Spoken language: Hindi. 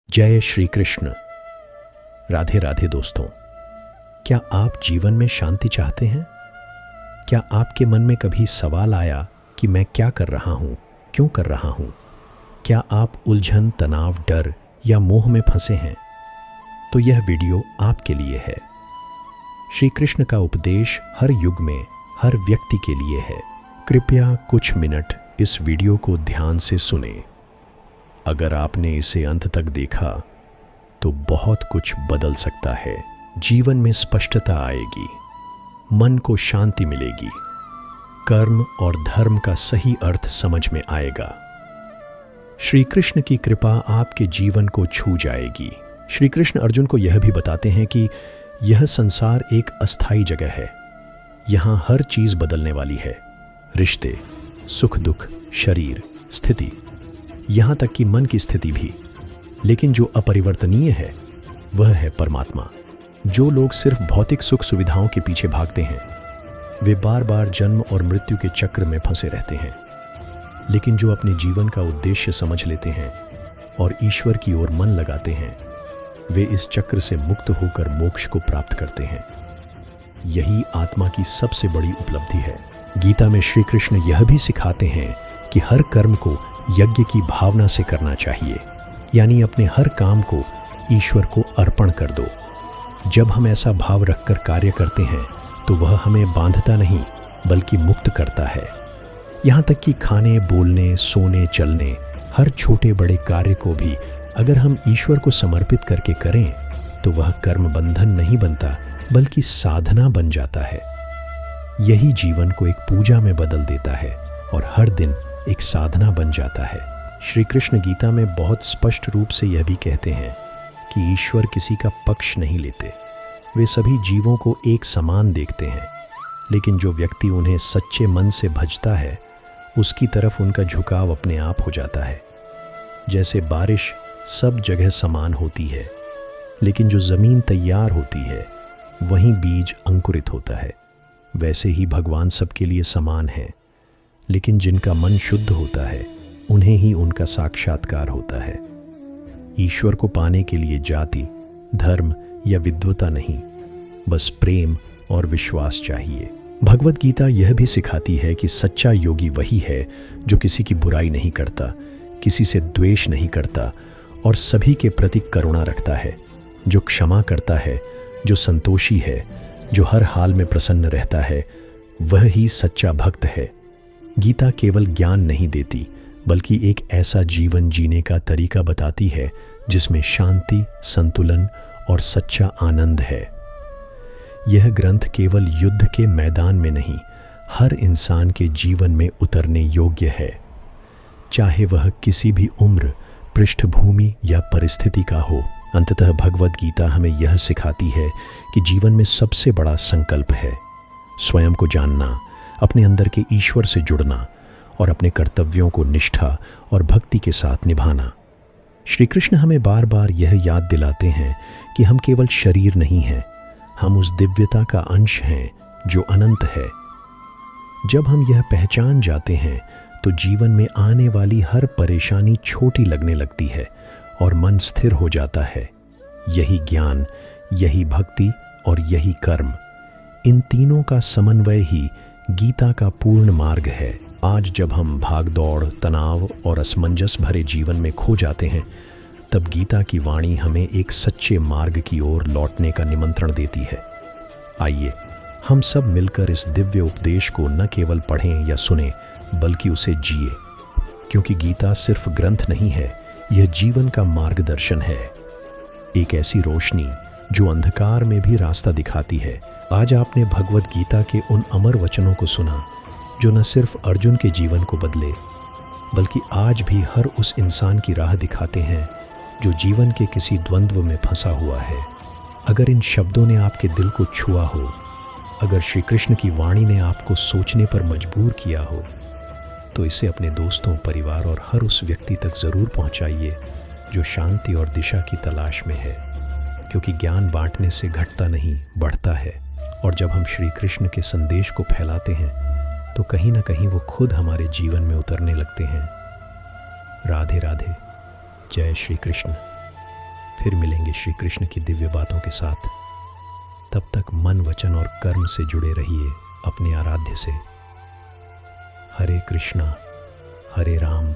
जय श्री कृष्ण। राधे राधे दोस्तों। क्या आप जीवन में शांति चाहते हैं? क्या आपके मन में कभी सवाल आया कि मैं क्या कर रहा हूँ, क्यों कर रहा हूँ? क्या आप उलझन, तनाव, डर या मोह में फंसे हैं? तो यह वीडियो आपके लिए है। श्री कृष्ण का उपदेश हर युग में हर व्यक्ति के लिए है। कृपया कुछ मिनट इस वीडियो को ध्यान से सुनें। अगर आपने इसे अंत तक देखा तो बहुत कुछ बदल सकता है। जीवन में स्पष्टता आएगी, मन को शांति मिलेगी, कर्म और धर्म का सही अर्थ समझ में आएगा। श्री कृष्ण की कृपा आपके जीवन को छू जाएगी। श्री कृष्ण अर्जुन को यह भी बताते हैं कि यह संसार एक अस्थायी जगह है। यहाँ हर चीज बदलने वाली है, रिश्ते, सुख दुख, शरीर, स्थिति, यहाँ तक कि मन की स्थिति भी। लेकिन जो अपरिवर्तनीय है वह है परमात्मा। जो लोग सिर्फ भौतिक सुख सुविधाओं के पीछे भागते हैं वे बार बार जन्म और मृत्यु के चक्र में फंसे रहते हैं। लेकिन जो अपने जीवन का उद्देश्य समझ लेते हैं और ईश्वर की ओर मन लगाते हैं वे इस चक्र से मुक्त होकर मोक्ष को प्राप्त करते हैं। यही आत्मा की सबसे बड़ी उपलब्धि है। गीता में श्री कृष्ण यह भी सिखाते हैं कि हर कर्म को यज्ञ की भावना से करना चाहिए, यानी अपने हर काम को ईश्वर को अर्पण कर दो। जब हम ऐसा भाव रखकर कार्य करते हैं तो वह हमें बांधता नहीं बल्कि मुक्त करता है। यहाँ तक कि खाने, बोलने, सोने, चलने, हर छोटे बड़े कार्य को भी अगर हम ईश्वर को समर्पित करके करें तो वह कर्म बंधन नहीं बनता बल्कि साधना बन जाता है। यही जीवन को एक पूजा में बदल देता है और हर दिन एक साधना बन जाता है। श्री कृष्ण गीता में बहुत स्पष्ट रूप से यह भी कहते हैं कि ईश्वर किसी का पक्ष नहीं लेते। वे सभी जीवों को एक समान देखते हैं, लेकिन जो व्यक्ति उन्हें सच्चे मन से भजता है उसकी तरफ उनका झुकाव अपने आप हो जाता है। जैसे बारिश सब जगह समान होती है, लेकिन जो जमीन तैयार होती है वहीं बीज अंकुरित होता है, वैसे ही भगवान सबके लिए समान है, लेकिन जिनका मन शुद्ध होता है उन्हें ही उनका साक्षात्कार होता है। ईश्वर को पाने के लिए जाति, धर्म या विद्वता नहीं, बस प्रेम और विश्वास चाहिए। भगवत गीता यह भी सिखाती है कि सच्चा योगी वही है जो किसी की बुराई नहीं करता, किसी से द्वेष नहीं करता और सभी के प्रति करुणा रखता है, जो क्षमा करता है, जो संतोषी है, जो हर हाल में प्रसन्न रहता है, वह ही सच्चा भक्त है। गीता केवल ज्ञान नहीं देती बल्कि एक ऐसा जीवन जीने का तरीका बताती है जिसमें शांति, संतुलन और सच्चा आनंद है। यह ग्रंथ केवल युद्ध के मैदान में नहीं, हर इंसान के जीवन में उतरने योग्य है, चाहे वह किसी भी उम्र, पृष्ठभूमि या परिस्थिति का हो। अंततः भगवत गीता हमें यह सिखाती है कि जीवन में सबसे बड़ा संकल्प है स्वयं को जानना, अपने अंदर के ईश्वर से जुड़ना और अपने कर्तव्यों को निष्ठा और भक्ति के साथ निभाना। श्री कृष्ण हमें बार बार यह याद दिलाते हैं कि हम केवल शरीर नहीं हैं, हम उस दिव्यता का अंश हैं जो अनंत है। जब हम यह पहचान जाते हैं तो जीवन में आने वाली हर परेशानी छोटी लगने लगती है और मन स्थिर हो जाता है। यही ज्ञान, यही भक्ति और यही कर्म, इन तीनों का समन्वय ही गीता का पूर्ण मार्ग है। आज जब हम भाग दौड़, तनाव और असमंजस भरे जीवन में खो जाते हैं तब गीता की वाणी हमें एक सच्चे मार्ग की ओर लौटने का निमंत्रण देती है। आइए हम सब मिलकर इस दिव्य उपदेश को न केवल पढ़ें या सुनें बल्कि उसे जिए, क्योंकि गीता सिर्फ ग्रंथ नहीं है, यह जीवन का मार्गदर्शन है, एक ऐसी रोशनी जो अंधकार में भी रास्ता दिखाती है। आज आपने भगवत गीता के उन अमर वचनों को सुना जो न सिर्फ अर्जुन के जीवन को बदले बल्कि आज भी हर उस इंसान की राह दिखाते हैं जो जीवन के किसी द्वंद्व में फंसा हुआ है। अगर इन शब्दों ने आपके दिल को छुआ हो, अगर श्री कृष्ण की वाणी ने आपको सोचने पर मजबूर किया हो, तो इसे अपने दोस्तों, परिवार और हर उस व्यक्ति तक ज़रूर पहुंचाइए जो शांति और दिशा की तलाश में है, क्योंकि ज्ञान बांटने से घटता नहीं, बढ़ता है। और जब हम श्री कृष्ण के संदेश को फैलाते हैं तो कहीं ना कहीं वो खुद हमारे जीवन में उतरने लगते हैं। राधे राधे। जय श्री कृष्ण। फिर मिलेंगे श्री कृष्ण की दिव्य बातों के साथ। तब तक मन, वचन और कर्म से जुड़े रहिए अपने आराध्य से। हरे कृष्णा हरे राम